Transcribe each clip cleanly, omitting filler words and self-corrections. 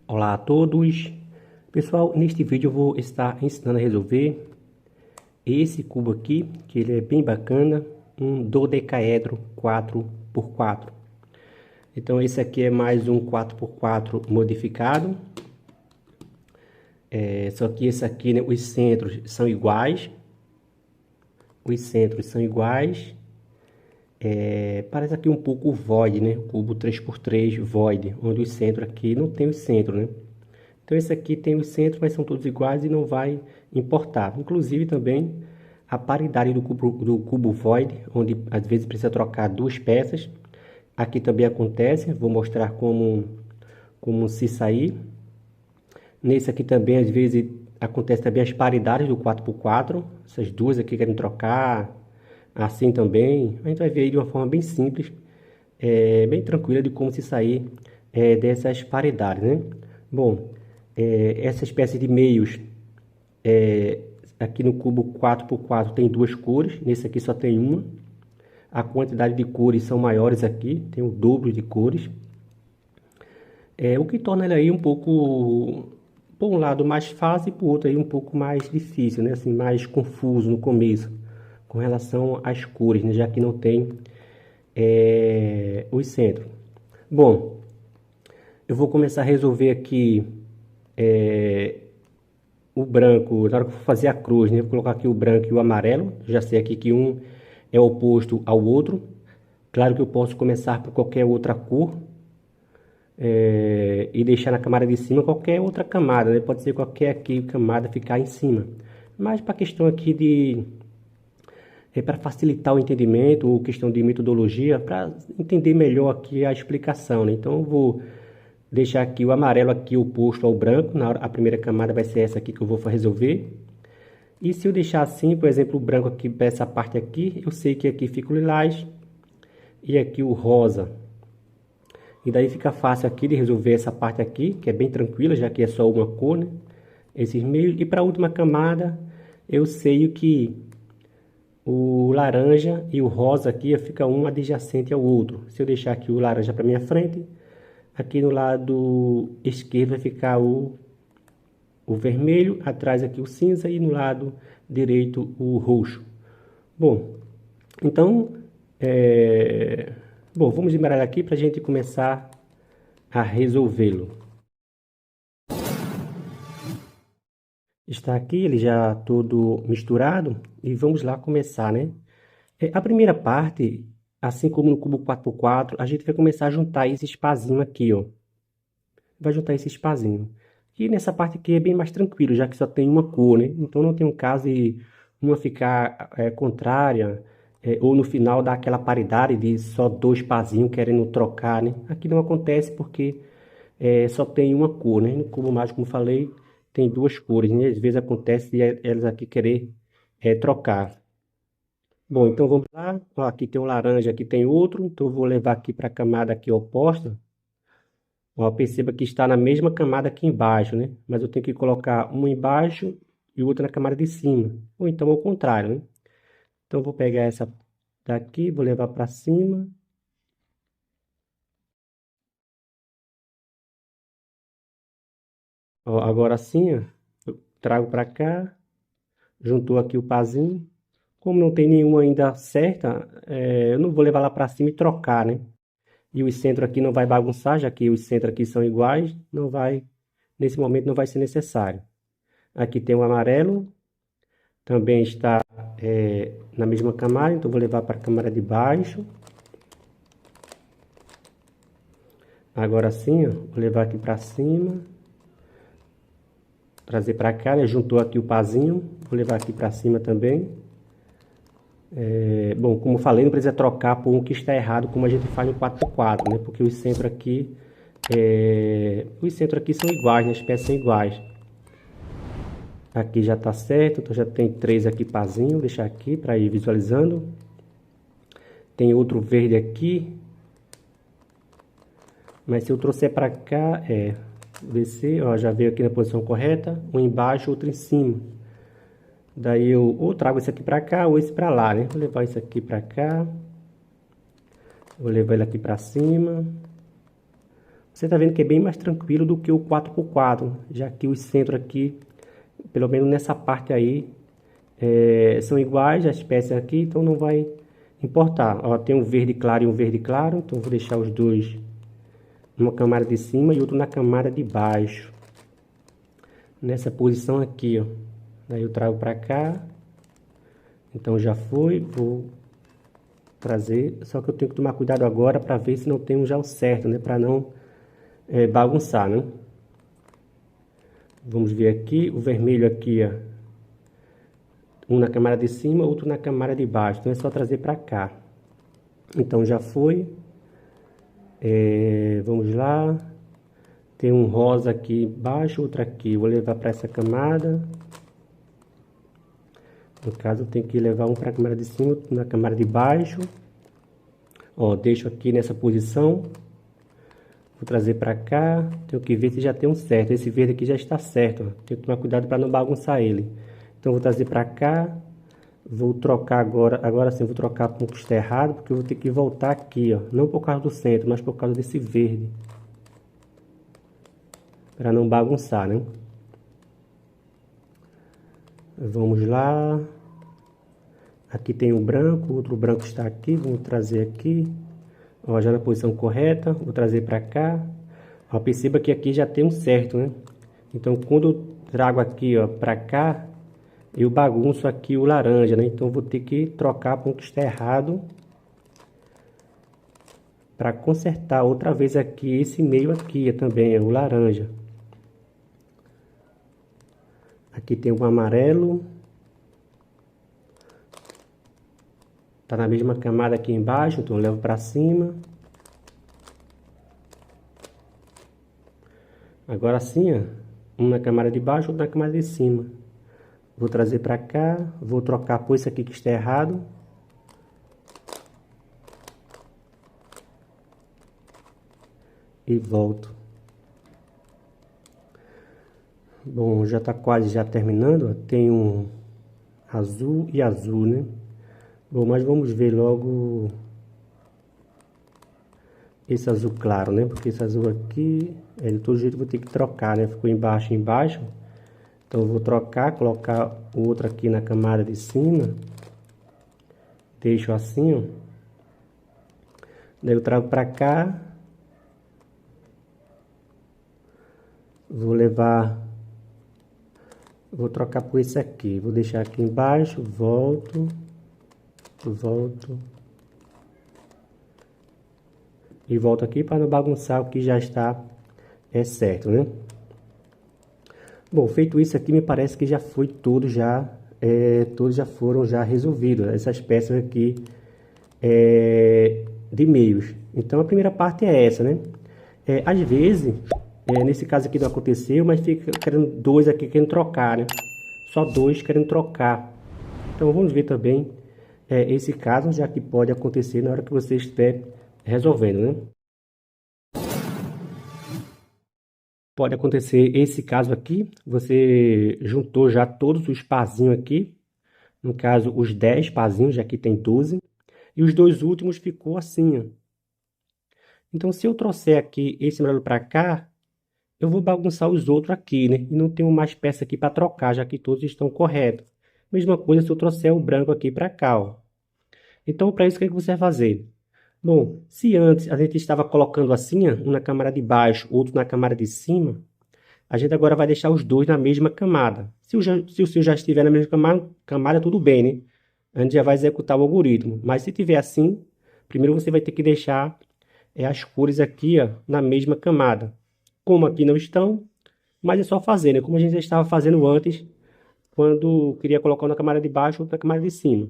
Olá a todos! Pessoal, neste vídeo eu vou estar ensinando a resolver esse cubo aqui, que ele é bem bacana, um dodecaedro 4x4. Então esse aqui é mais um 4x4 modificado, só que esse aqui, né, os centros são iguais. Parece aqui um pouco o void, né? O cubo 3x3 void, onde o centro aqui não tem o centro, né? Então esse aqui tem os centros, mas são todos iguais e não vai importar. Inclusive também a paridade do cubo void, onde às vezes precisa trocar duas peças. Aqui também acontece, vou mostrar como se sair. Nesse aqui também às vezes acontece também as paridades do 4x4. Essas duas aqui querem trocar, assim também. A gente vai ver aí de uma forma bem simples, bem tranquila de como se sair dessas paridades, né? Bom, essa espécie de meios, aqui no cubo 4x4 tem duas cores, nesse aqui só tem uma. A quantidade de cores são maiores aqui, tem o dobro de cores. O que torna ele aí um pouco, por um lado mais fácil e por outro aí um pouco mais difícil, né? Assim, mais confuso no começo, com relação às cores, né? Já que não tem os centros. Bom, eu vou começar a resolver aqui o branco, na hora que eu for fazer a cruz, né? Vou colocar aqui o branco e o amarelo. Já sei aqui que um é oposto ao outro. Claro que eu posso começar por qualquer outra cor e deixar na camada de cima qualquer outra camada, né? Pode ser qualquer aqui camada ficar em cima. Mas para a questão aqui de para facilitar o entendimento, ou questão de metodologia, para entender melhor aqui a explicação, né? Então eu vou deixar aqui o amarelo aqui oposto ao branco, a primeira camada vai ser essa aqui que eu vou resolver. E se eu deixar assim, por exemplo, o branco aqui para essa parte aqui, eu sei que aqui fica o lilás e aqui o rosa. E daí fica fácil aqui de resolver essa parte aqui, que é bem tranquila, já que é só uma cor, né? Esses meios. E para a última camada, eu sei que o laranja e o rosa aqui fica um adjacente ao outro. Se eu deixar aqui o laranja para minha frente, aqui no lado esquerdo vai ficar o vermelho, atrás aqui o cinza e no lado direito o roxo. Bom, então, vamos embaralhar aqui para a gente começar a resolvê-lo. Está aqui, ele já todo misturado e vamos lá começar, né? A primeira parte, assim como no cubo 4x4, a gente vai começar a juntar esse espazinho aqui, ó. Vai juntar esse espazinho. E nessa parte aqui é bem mais tranquilo, já que só tem uma cor, né? Então não tem um caso de uma ficar contrária, ou no final dar aquela paridade de só dois pazinhos querendo trocar, né? Aqui não acontece porque só tem uma cor, né? No cubo mágico, como falei, tem duas cores, né? Às vezes acontece de elas aqui querer trocar. Bom, então vamos lá. Ó, aqui tem um laranja, aqui tem outro. Então eu vou levar aqui para a camada aqui oposta. Ó, perceba que está na mesma camada aqui embaixo, né? Mas eu tenho que colocar uma embaixo e outra na camada de cima. Ou então ao contrário, né? Então eu vou pegar essa daqui, vou levar para cima. Ó, agora sim, ó, eu trago para cá. Juntou aqui o pazinho. Como não tem nenhuma ainda certa, eu não vou levar lá para cima e trocar, né? E o centro aqui não vai bagunçar, já que os centros aqui são iguais, não vai, nesse momento não vai ser necessário. Aqui tem o amarelo, também está na mesma camada, então vou levar para a camada de baixo. Agora sim, ó, vou levar aqui para cima. Trazer para cá, né? Juntou aqui o pazinho, vou levar aqui para cima também. Bom, como eu falei, não precisa trocar por um que está errado, como a gente faz no 4x4, né? Porque os centros aqui são iguais, né? As peças são iguais. Aqui já está certo, então já tem três aqui pazinho, vou deixar aqui para ir visualizando. Tem outro verde aqui. Mas se eu trouxer para cá, descer, ó, já veio aqui na posição correta, um embaixo, outro em cima. Daí eu ou trago esse aqui para cá ou esse para lá, né? Vou levar esse aqui para cá. Vou levar ele aqui para cima. Você está vendo que é bem mais tranquilo do que o 4x4, já que os centros aqui, pelo menos nessa parte aí, são iguais as peças aqui, então não vai importar. Ó, tem um verde claro e um verde claro, então vou deixar os dois numa camada de cima e outro na camada de baixo. Nessa posição aqui, ó. Daí eu trago para cá. Então já foi, vou trazer, só que eu tenho que tomar cuidado agora para ver se não tem um já o certo, né? Para não bagunçar, né? Vamos ver aqui, o vermelho aqui, ó. Um na camada de cima, outro na camada de baixo. Então é só trazer para cá. Então já foi. Vamos lá. Tem um rosa aqui embaixo, outro aqui. Vou levar para essa camada. No caso, eu tenho que levar um para a camada de cima, outro na camada de baixo. Ó, deixo aqui nessa posição. Vou trazer para cá. Tenho que ver se já tem um certo. Esse verde aqui já está certo. Ó. Tenho que tomar cuidado para não bagunçar ele. Então, vou trazer para cá. Vou trocar agora. Agora sim, vou trocar para um que está errado, porque eu vou ter que voltar aqui, ó. Não por causa do centro, mas por causa desse verde. Para não bagunçar, né? Vamos lá. Aqui tem um branco, outro branco está aqui. Vamos trazer aqui. Ó, já na posição correta. Vou trazer para cá. Ó, perceba que aqui já tem um certo, né? Então, quando eu trago aqui, ó, para cá, eu bagunço aqui o laranja, né? Então, vou ter que trocar para um que está errado. Para consertar outra vez aqui, esse meio aqui também, o laranja. Aqui tem um amarelo. Tá na mesma camada aqui embaixo, então eu levo para cima. Agora sim, ó, um na camada de baixo, outro na camada de cima. Vou trazer para cá, vou trocar por esse aqui que está errado. E volto. Bom, já está quase já terminando, ó. Tem um azul e azul, né? Bom, mas vamos ver logo esse azul claro, né? Porque esse azul aqui, de todo jeito vou ter que trocar, né? Ficou embaixo e embaixo. Então eu vou trocar, colocar o outro aqui na camada de cima. Deixo assim, ó. Daí eu trago para cá. Vou trocar por esse aqui. Vou deixar aqui embaixo, volto. E volto aqui para não bagunçar o que já está certo, né? Bom, feito isso aqui, me parece que já foi tudo já, todos já foram já resolvidos, essas peças aqui de meios. Então a primeira parte é essa, né? Às vezes, nesse caso aqui não aconteceu, mas fica querendo dois aqui querendo trocar, né? Só dois querendo trocar. Então vamos ver também esse caso, já que pode acontecer na hora que você estiver resolvendo, né? Pode acontecer esse caso aqui, você juntou já todos os pazinhos aqui, no caso os 10 pazinhos, já que tem 12, e os dois últimos ficou assim, ó. Então se eu trouxer aqui esse amarelo para cá, eu vou bagunçar os outros aqui, né? E não tenho mais peça aqui para trocar, já que todos estão corretos. Mesma coisa se eu trouxer o branco aqui para cá, ó. Então, para isso, o que você vai fazer? Bom, se antes a gente estava colocando assim, ó, um na camada de baixo, outro na camada de cima, a gente agora vai deixar os dois na mesma camada. Se o seu já estiver na mesma camada, tudo bem, né? A gente já vai executar o algoritmo. Mas se tiver assim, primeiro você vai ter que deixar as cores aqui, ó, na mesma camada. Como aqui não estão, mas é só fazer, né? Como a gente já estava fazendo antes, quando queria colocar na camada de baixo ou na camada de cima.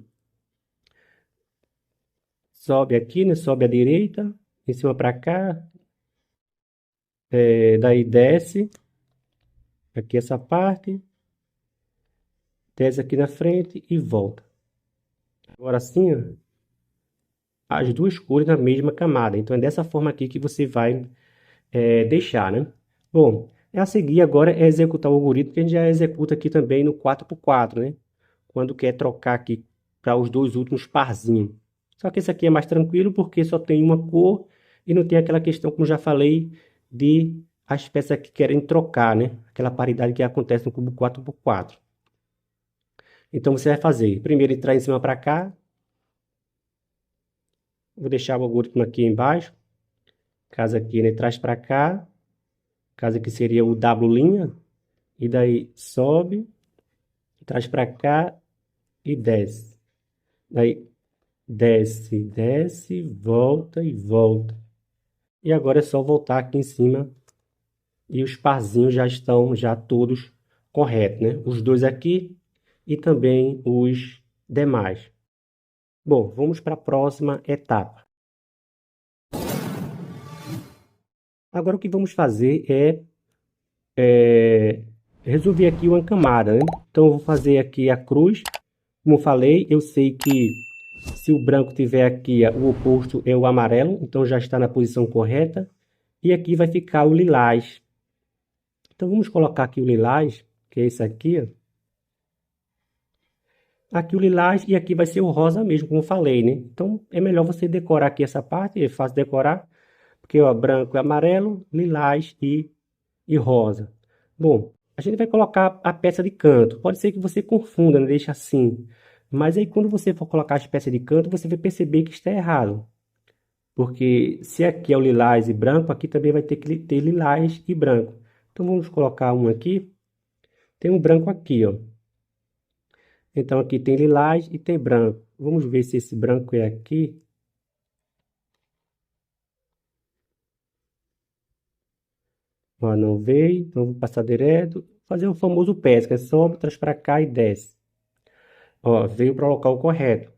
Sobe aqui, né? Sobe à direita, em cima para cá. Daí desce. Aqui essa parte. Desce aqui na frente e volta. Agora sim, ó, as duas cores na mesma camada. Então é dessa forma aqui que você vai deixar, né? Bom, a seguir agora é executar o algoritmo que a gente já executa aqui também no 4x4, né? Quando quer trocar aqui para os dois últimos parzinhos. Só que esse aqui é mais tranquilo porque só tem uma cor e não tem aquela questão, como já falei, de as peças que querem trocar, né? Aquela paridade que acontece no cubo 4x4. Então, você vai fazer, primeiro entrar em cima para cá. Vou deixar o algoritmo aqui embaixo. Caso aqui, né? Traz para cá. Caso aqui seria o W'. E daí sobe, traz para cá e desce. Daí desce, desce, volta e volta. E agora é só voltar aqui em cima. E os parzinhos já estão todos corretos, né? Os dois aqui e também os demais. Bom, vamos para a próxima etapa. Agora o que vamos fazer é resolver aqui uma camada, né? Então eu vou fazer aqui a cruz. Como eu falei, eu sei que se o branco tiver aqui, o oposto é o amarelo, então já está na posição correta. E aqui vai ficar o lilás. Então vamos colocar aqui o lilás, que é esse aqui, ó. Aqui o lilás e aqui vai ser o rosa mesmo, como eu falei, né? Então é melhor você decorar aqui essa parte, é fácil decorar, porque ó, branco e amarelo, lilás e rosa. Bom, a gente vai colocar a peça de canto. Pode ser que você confunda, né? Deixa assim. Mas aí quando você for colocar as peças de canto, você vai perceber que está errado. Porque se aqui é o lilás e branco, aqui também vai ter que ter lilás e branco. Então vamos colocar um aqui. Tem um branco aqui, ó. Então aqui tem lilás e tem branco. Vamos ver se esse branco é aqui. Ó, não veio, então vou passar direto. Fazer o famoso pesca, sobe, traz para cá e desce. Ó, veio para o local correto.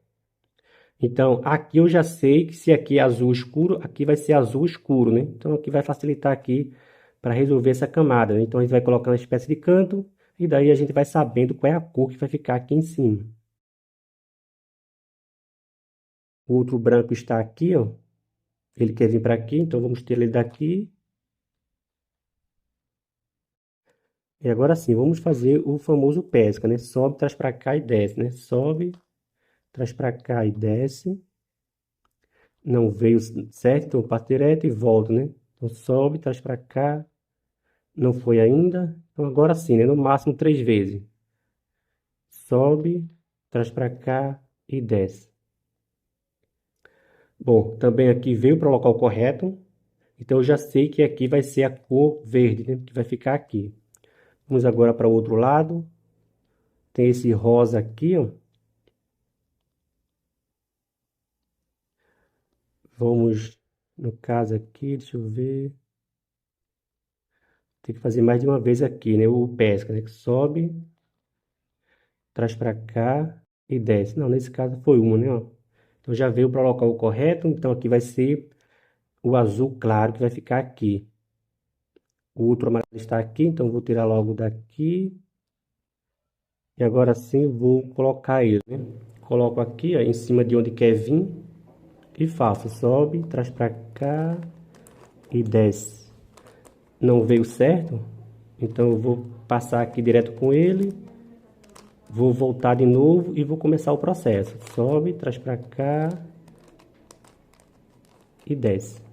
Então aqui eu já sei que se aqui é azul escuro, aqui vai ser azul escuro, né? Então aqui vai facilitar aqui para resolver essa camada, né? Então a gente vai colocar uma espécie de canto e daí a gente vai sabendo qual é a cor que vai ficar aqui em cima. O outro branco está aqui, ó. Ele quer vir para aqui, então vamos ter ele daqui. E agora sim, vamos fazer o famoso pesca, né? Sobe, traz para cá e desce, né? Sobe, traz para cá e desce. Não veio certo, então passo direto e volto, né? Então sobe, traz para cá. Não foi ainda. Então agora sim, né? No máximo 3 vezes. Sobe, traz para cá e desce. Bom, também aqui veio para o local correto. Então eu já sei que aqui vai ser a cor verde, né? Que vai ficar aqui. Vamos agora para o outro lado. Tem esse rosa aqui, ó. Vamos, no caso aqui, deixa eu ver. Tem que fazer mais de uma vez aqui, né? O pesca, né? Que sobe, traz para cá e desce. Não, nesse caso foi uma, né? Ó. Então já veio para o local correto. Então aqui vai ser o azul claro que vai ficar aqui. O outro amarelo está aqui, então vou tirar logo daqui. E agora sim vou colocar ele, né? Coloco aqui, ó, em cima de onde quer vir. E faço, sobe, traz para cá e desce. Não veio certo, então eu vou passar aqui direto com ele. Vou voltar de novo e vou começar o processo. Sobe, traz para cá e desce.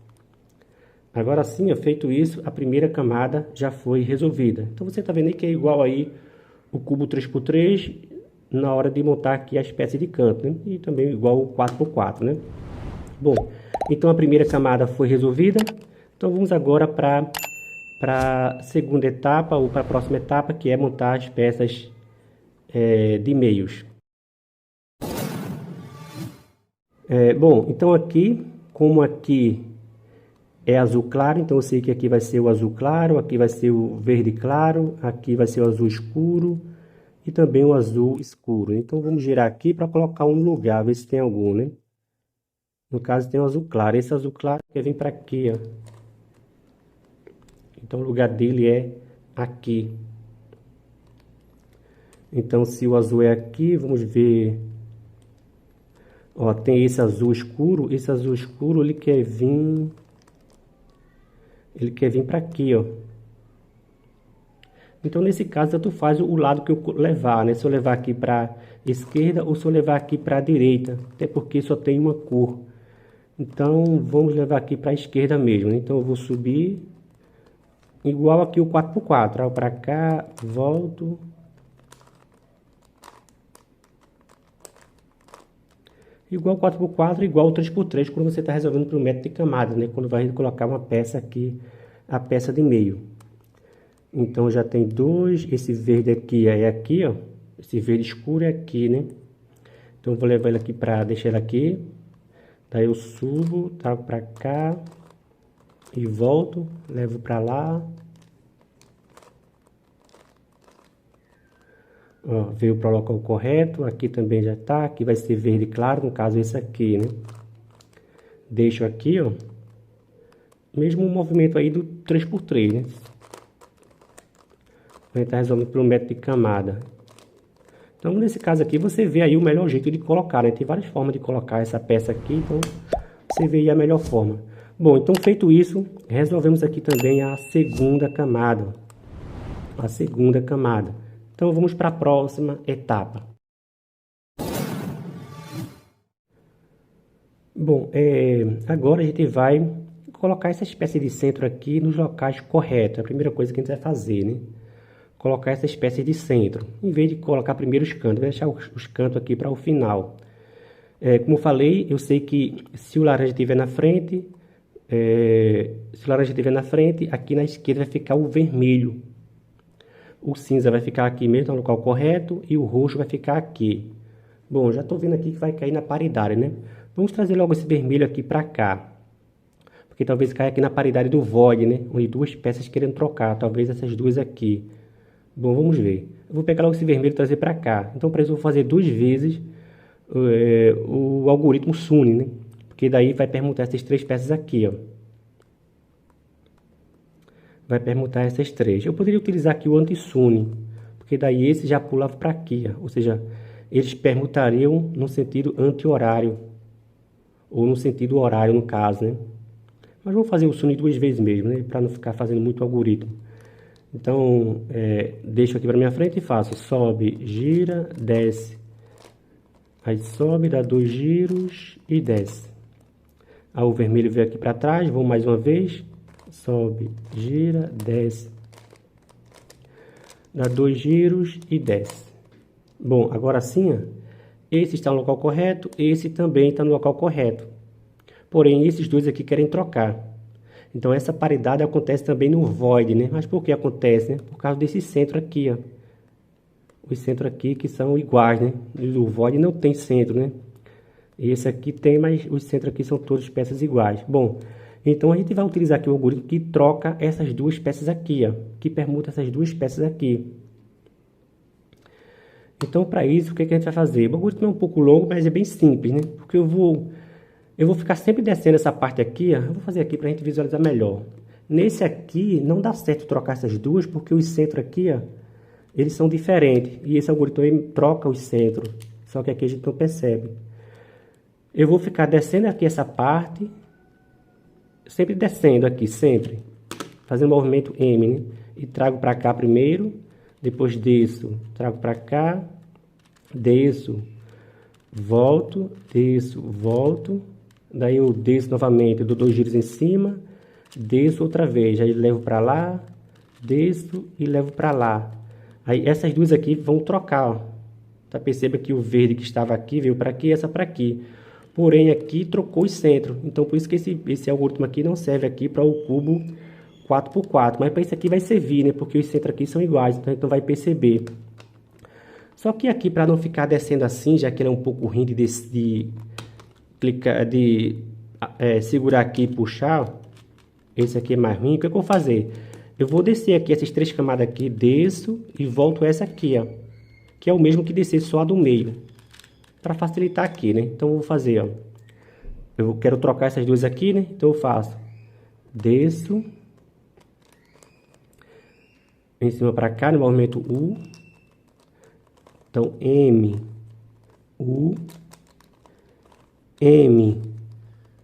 Agora sim, ó, feito isso, a primeira camada já foi resolvida. Então você está vendo aí que é igual aí o cubo 3x3 na hora de montar aqui a espécie de canto, né? E também igual o 4x4, né? Bom, então a primeira camada foi resolvida. Então vamos agora para a segunda etapa ou para a próxima etapa, que é montar as peças de meios. Bom, então aqui, como aqui é azul claro, então eu sei que aqui vai ser o azul claro, aqui vai ser o verde claro, aqui vai ser o azul escuro e também o azul escuro. Então vamos girar aqui para colocar um no lugar, ver se tem algum, né? No caso tem o azul claro, esse azul claro quer vir para aqui, ó. Então o lugar dele é aqui. Então se o azul é aqui, vamos ver. Ó, tem esse azul escuro ele quer vir para aqui, ó. Então nesse caso tanto faz o lado que eu levar, né? Se eu levar aqui para esquerda ou se eu levar aqui para a direita, até porque só tem uma cor. Então vamos levar aqui para a esquerda mesmo, né? Então eu vou subir, igual aqui o 4x4. Trago para cá, volto. Igual 4x4, igual 3x3, quando você está resolvendo para o método de camada, né? Quando vai colocar uma peça aqui, a peça de meio. Então, já tem dois. Esse verde aqui é aqui, ó. Esse verde escuro é aqui, né? Então, eu vou levar ele aqui para deixar ele aqui. Daí eu subo, trago para cá e volto, levo para lá. Ó, veio para o local correto, aqui também já tá, aqui vai ser verde claro, no caso esse aqui, né? Deixo aqui, ó, mesmo movimento aí do 3x3, né? A gente tá resolvendo pelo método de camada. Então, nesse caso aqui, você vê aí o melhor jeito de colocar, né? Tem várias formas de colocar essa peça aqui, então você vê aí a melhor forma. Bom, então feito isso, resolvemos aqui também a segunda camada. A segunda camada. Então, vamos para a próxima etapa. Bom, agora a gente vai colocar essa espécie de centro aqui nos locais corretos. É a primeira coisa que a gente vai fazer, né? Colocar essa espécie de centro. Em vez de colocar primeiro os cantos, vai deixar os cantos aqui para o final. Como eu falei, eu sei que se o laranja estiver na frente, aqui na esquerda vai ficar o vermelho. O cinza vai ficar aqui mesmo no local correto e o roxo vai ficar aqui. Bom, já estou vendo aqui que vai cair na paridade, né? Vamos trazer logo esse vermelho aqui para cá. Porque talvez caia aqui na paridade do void, né? Onde duas peças querendo trocar. Talvez essas duas aqui. Bom, vamos ver. Eu vou pegar logo esse vermelho e trazer para cá. Então, para isso, eu vou fazer 2 vezes o algoritmo SUNY, né? Porque daí vai permutar essas 3 peças aqui, ó. Vai permutar essas 3. Eu poderia utilizar aqui o anti-SUNY, porque daí esse já pulava para aqui, ó. Ou seja, eles permutariam no sentido anti-horário, ou no sentido horário, no caso, né? Mas vou fazer o SUNY 2 vezes mesmo, né? Para não ficar fazendo muito algoritmo. Então, deixo aqui para minha frente e faço sobe, gira, desce. Aí sobe, dá 2 giros e desce. Aí o vermelho veio aqui para trás, vou mais uma vez. Sobe, gira, desce. Dá 2 giros e desce. Bom, agora sim, ó, esse está no local correto, esse também está no local correto. Porém, esses dois aqui querem trocar. Então, essa paridade acontece também no void, né? Mas por que acontece, né? Por causa desse centro aqui, ó. Os centros aqui que são iguais, né? O void não tem centro, né? Esse aqui tem, mas os centros aqui são todas peças iguais. Bom, então a gente vai utilizar aqui o algoritmo que troca essas duas peças aqui, ó. Que permuta essas duas peças aqui. Então, para isso, o que a gente vai fazer? O algoritmo é um pouco longo, mas é bem simples, né? Porque eu vou ficar sempre descendo essa parte aqui, ó. Eu vou fazer aqui para a gente visualizar melhor. Nesse aqui, não dá certo trocar essas duas, porque os centros aqui, ó, eles são diferentes. E esse algoritmo troca os centros. Só que aqui a gente não percebe. Eu vou ficar descendo aqui essa parte. Sempre descendo aqui, sempre. Fazendo o movimento M, né? E trago para cá primeiro. Depois desço, trago para cá. Desço, volto, desço, volto. Daí eu desço novamente, dou 2 giros em cima. Desço outra vez. Aí levo para lá. Desço e levo para lá. Aí essas duas aqui vão trocar, ó. Tá? Perceba que o verde que estava aqui veio para aqui e essa para aqui. Porém, aqui trocou o centro. Então, por isso que esse algoritmo aqui não serve aqui para o cubo 4x4. Mas para isso aqui vai servir, né? Porque os centros aqui são iguais, então a gente não vai perceber. Só que aqui, para não ficar descendo assim, já que ele é um pouco ruim de clicar, segurar aqui e puxar, ó. Esse aqui é mais ruim. O que eu vou fazer? Eu vou descer aqui essas 3 camadas aqui, desço e volto essa aqui, ó. Que é o mesmo que descer só a do meio. Para facilitar aqui, né? Então, eu vou fazer, ó. Eu quero trocar essas duas aqui, né? Então, eu faço. Desço. Em cima para cá, no movimento U. Então, M. U. M.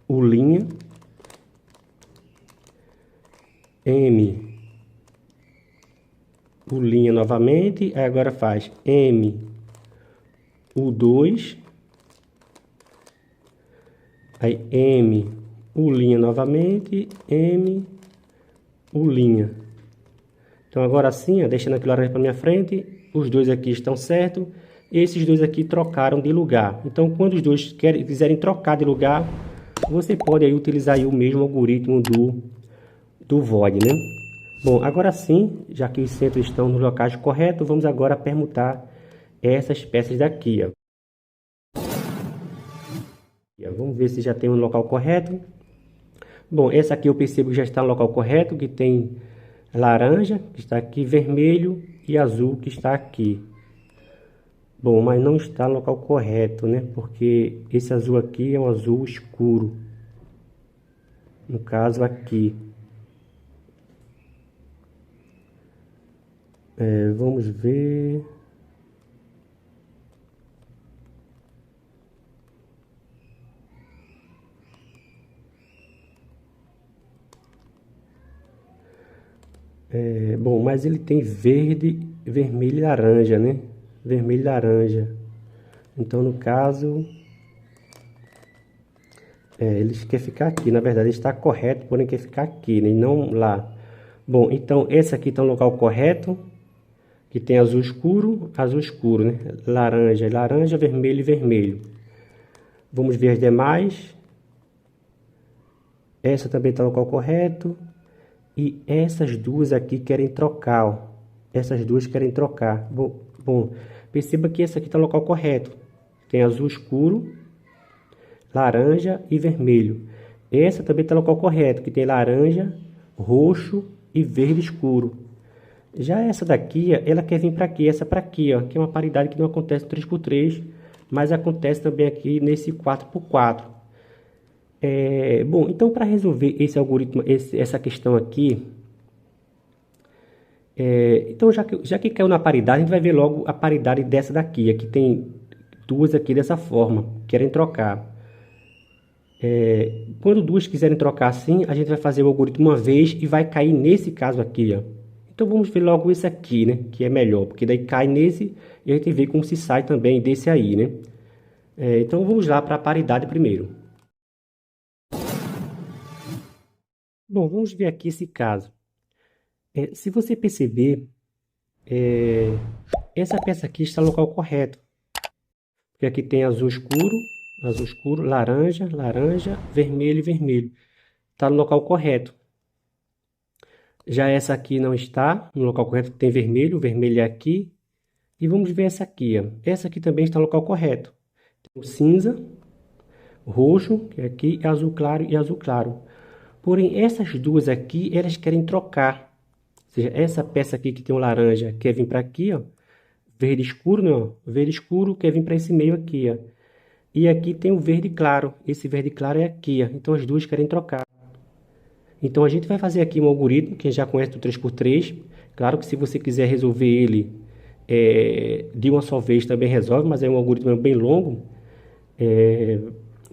U'. M. U' novamente. Aí agora faz M. U2. Aí M. U' novamente. M. U'. Então agora sim, ó, deixando aqui o laranja para minha frente, os dois aqui estão certos, esses dois aqui trocaram de lugar. Então quando os dois quiserem trocar de lugar, você pode aí utilizar aí o mesmo algoritmo do void, né? Bom, agora sim, já que os centros estão nos locais corretos, vamos agora permutar essas peças daqui, ó. Vamos ver se já tem um local correto. Bom, essa aqui eu percebo que já está no local correto, que tem laranja, que está aqui, vermelho e azul, que está aqui. Bom, mas não está no local correto, né? Porque esse azul aqui é um azul escuro. No caso aqui. Vamos ver. Bom, mas ele tem verde, vermelho e laranja, né? Vermelho e laranja. Então, no caso, ele quer ficar aqui. Na verdade, ele está correto, porém quer ficar aqui, né? E não lá. Bom, então esse aqui está no local correto, que tem azul escuro, né? Laranja, laranja, vermelho e vermelho. Vamos ver as demais. Essa também está no local correto. E essas duas aqui querem trocar, ó. Essas duas querem trocar. Bom, perceba que essa aqui está no local correto. Tem azul escuro, laranja e vermelho. Essa também está no local correto, que tem laranja, roxo e verde escuro. Já essa daqui, ela quer vir para aqui, essa para aqui, ó, que é uma paridade que não acontece no 3x3, mas acontece também aqui nesse 4x4. Bom, então para resolver esse algoritmo, essa questão aqui, então já que caiu na paridade, a gente vai ver logo a paridade dessa daqui. Aqui tem duas aqui dessa forma, querem trocar. Quando duas quiserem trocar assim, a gente vai fazer o algoritmo uma vez e vai cair nesse caso aqui, ó. Então vamos ver logo esse aqui, né, que é melhor, porque daí cai nesse e a gente vê como se sai também desse aí, né. Então vamos lá para a paridade primeiro. Bom, vamos ver aqui esse caso. Se você perceber, essa peça aqui está no local correto. Porque aqui tem azul escuro, laranja, laranja, vermelho e vermelho. Está no local correto. Já essa aqui não está no local correto, tem vermelho, o vermelho é aqui. E vamos ver essa aqui, ó. Essa aqui também está no local correto. Tem o cinza, roxo, que é aqui, azul claro e azul claro. Porém, essas duas aqui, elas querem trocar. Ou seja, essa peça aqui que tem o laranja quer vir para aqui, ó. Verde escuro, não. Verde escuro quer vir para esse meio aqui, ó. E aqui tem o verde claro. Esse verde claro é aqui, ó. Então, as duas querem trocar. Então, a gente vai fazer aqui um algoritmo, que já conhece do 3x3. Claro que se você quiser resolver ele de uma só vez, também resolve, mas é um algoritmo bem longo.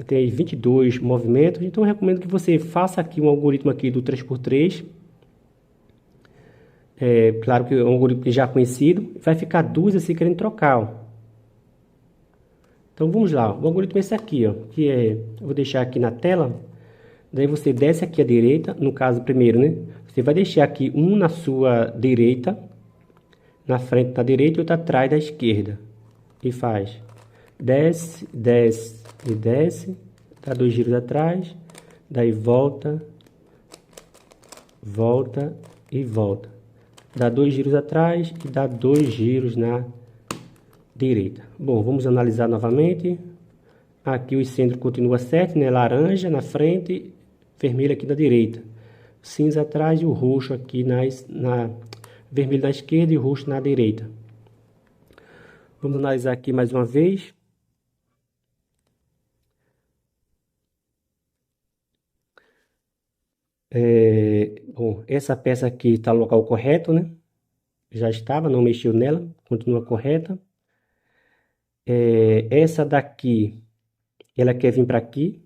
Tem 22 movimentos, então eu recomendo que você faça aqui um algoritmo aqui do 3x3. Claro que é um algoritmo já conhecido, vai ficar duas assim querendo trocar, ó. Então vamos lá, o algoritmo é esse aqui, ó, que eu vou deixar aqui na tela. Daí você desce aqui à direita, no caso primeiro, né? Você vai deixar aqui um na sua direita, na frente da direita e outro atrás da esquerda. E faz desce, desce e desce, dá 2 giros atrás, daí volta, volta e volta. Dá 2 giros atrás e dá 2 giros na direita. Bom, vamos analisar novamente. Aqui o centro continua certo, né? Laranja na frente, vermelho aqui na direita. Cinza atrás e o roxo aqui vermelho na esquerda e o roxo na direita. Vamos analisar aqui mais uma vez. Bom, essa peça aqui está no local correto, né? Já estava, não mexeu nela, continua correta. Essa daqui, ela quer vir para aqui,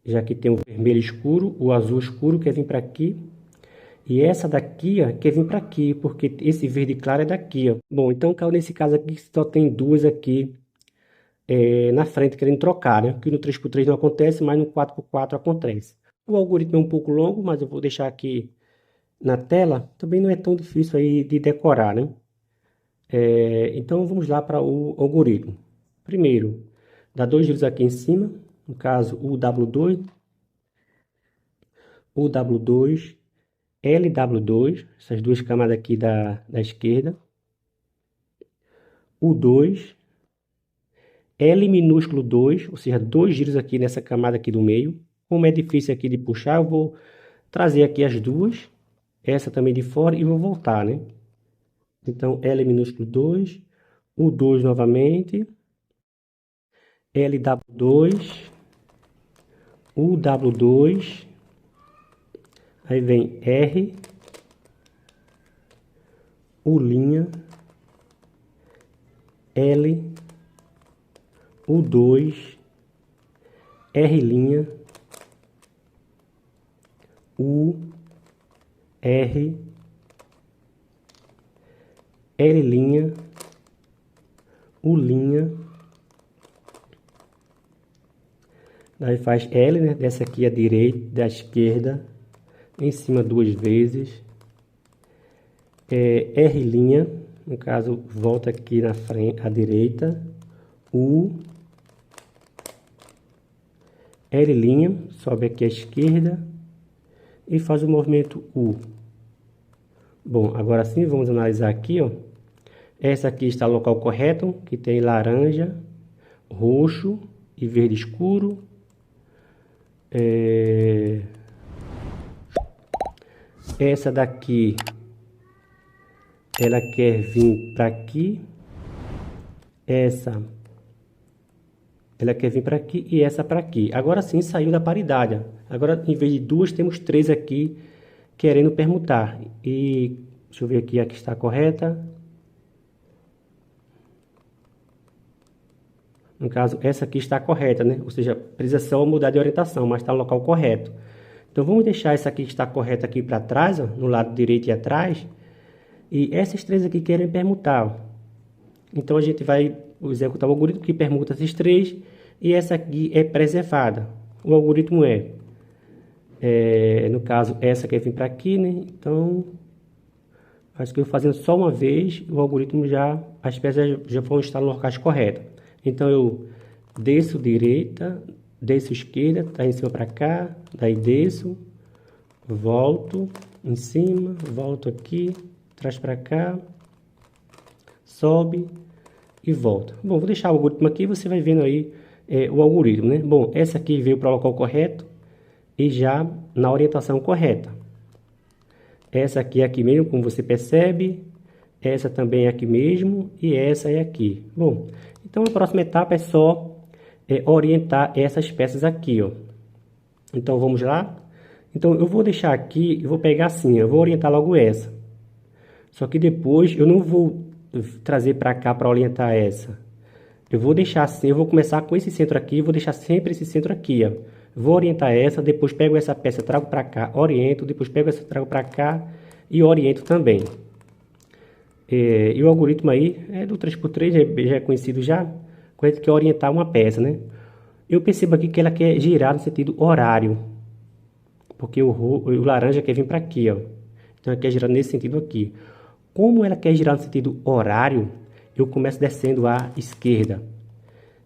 já que tem o vermelho escuro, o azul escuro quer vir para aqui. E essa daqui, ó, quer vir para aqui, porque esse verde claro é daqui, ó. Bom, então nesse caso aqui só tem duas aqui na frente querendo trocar, né? Que no 3x3 não acontece, mas no 4x4 acontece. O algoritmo é um pouco longo, mas eu vou deixar aqui na tela, também não é tão difícil aí de decorar, né? Então vamos lá para o algoritmo. Primeiro, dá 2 giros aqui em cima, no caso o W2, o W2, LW2, essas duas camadas aqui da esquerda, o 2, L minúsculo 2, ou seja, 2 giros aqui nessa camada aqui do meio. Como é difícil aqui de puxar, eu vou trazer aqui as duas, essa também de fora, e vou voltar, né? Então, L minúsculo 2, o 2 novamente, LW2, o W2, aí vem R, U', L, U2, R', U, R, L', U', aí faz L, né? Desce aqui à direita, da esquerda, em cima duas vezes, R', no caso, volta aqui na frente, à direita, U, L', sobe aqui à esquerda e faz o movimento U. Bom, agora sim, vamos analisar aqui, ó. Essa aqui está no local correto, que tem laranja, roxo e verde escuro. Essa daqui, ela quer vir para aqui. Essa, ela quer vir para aqui e essa para aqui. Agora sim, saiu da paridade. Agora, em vez de duas, temos três aqui querendo permutar. E deixa eu ver aqui a que está correta. No caso, essa aqui está correta, né? Ou seja, precisa só mudar de orientação, mas está no local correto. Então, vamos deixar essa aqui que está correta aqui para trás, ó, no lado direito e atrás. E essas três aqui querem permutar, ó. Então, a gente vai executar o algoritmo que permuta esses três. E essa aqui é preservada. O algoritmo no caso, essa quer vir para aqui, né? Então, acho que eu fazendo só uma vez, o algoritmo as peças já vão estar no locais corretos. Então, eu desço direita, desço esquerda, tá em cima para cá, daí desço, volto em cima, volto aqui, traz para cá, sobe e volta. Bom, vou deixar o algoritmo aqui, você vai vendo aí o algoritmo, né? Bom, essa aqui veio para o local correto e já na orientação correta. Essa aqui é aqui mesmo, como você percebe. Essa também é aqui mesmo e essa é aqui. Bom, então a próxima etapa é só orientar essas peças aqui, ó. Então vamos lá. Então eu vou deixar aqui, eu vou pegar assim, eu vou orientar logo essa. Só que depois eu não vou trazer para cá para orientar essa. Eu vou deixar assim, eu vou começar com esse centro aqui, vou deixar sempre esse centro aqui, ó. Vou orientar essa, depois pego essa peça, trago para cá, oriento, depois pego essa, trago para cá e oriento também. E o algoritmo aí é do 3x3, já é conhecido já, quando a gente quer orientar uma peça, né? Eu percebo aqui que ela quer girar no sentido horário, porque o laranja quer vir para aqui, ó. Então ela quer girar nesse sentido aqui. Como ela quer girar no sentido horário, eu começo descendo à esquerda.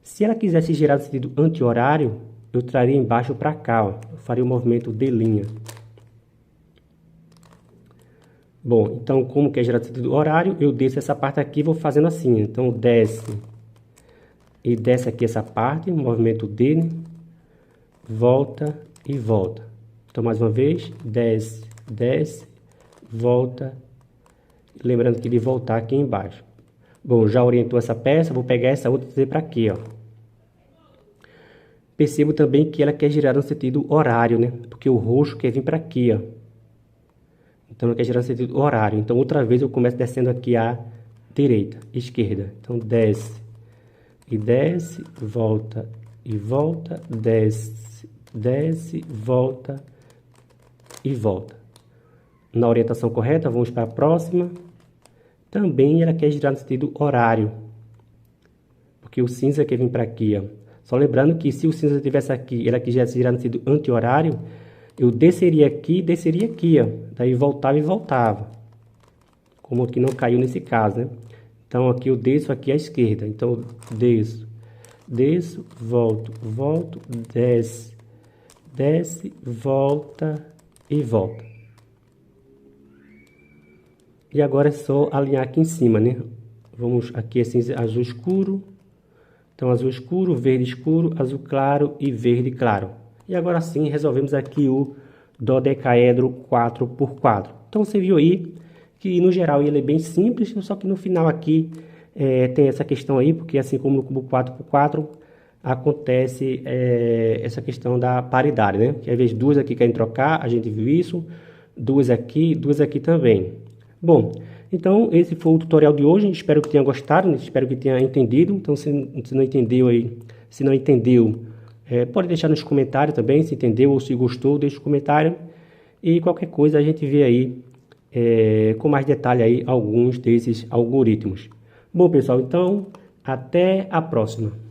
Se ela quisesse girar no sentido anti-horário, eu traria embaixo para cá, ó. Eu faria o movimento de'. Bom, então, como quer girar no sentido horário, eu desço essa parte aqui e vou fazendo assim. Então, desce e desce aqui essa parte, movimento D, né? Volta e volta. Então, mais uma vez, desce, desce, volta. Lembrando que de voltar aqui embaixo. Bom, já orientou essa peça, vou pegar essa outra e trazer para aqui, ó. Percebo também que ela quer girar no sentido horário, né? Porque o roxo quer vir para aqui, ó. Então, ela quer girar no sentido horário. Então, outra vez eu começo descendo aqui à direita, esquerda. Então, desce e desce, volta e volta, desce, desce, volta e volta. Na orientação correta, vamos para a próxima. Também ela quer girar no sentido horário, porque o cinza quer vir para aqui, ó. Só lembrando que se o cinza estivesse aqui, ela quisesse girar no sentido anti-horário, eu desceria aqui, ó. Daí voltava e voltava. Como aqui não caiu nesse caso, né? Então, aqui eu desço aqui à esquerda. Então, desço, volto, desce, volta e volta. E agora é só alinhar aqui em cima, né? Vamos aqui assim, azul escuro. Então, azul escuro, azul claro e verde claro. E agora sim, resolvemos aqui o dodecaedro 4x4. Então, você viu aí que, no geral, ele é bem simples, só que no final aqui tem essa questão aí, porque assim como no cubo 4x4, acontece essa questão da paridade, né? Que às vezes duas aqui querem trocar, a gente viu isso, duas aqui também. Bom, então esse foi o tutorial de hoje, espero que tenha gostado, espero que tenha entendido. Então se não entendeu aí, se não entendeu, pode deixar nos comentários também, se entendeu ou se gostou, deixa o comentário. E qualquer coisa a gente vê aí com mais detalhe aí alguns desses algoritmos. Bom pessoal, então até a próxima.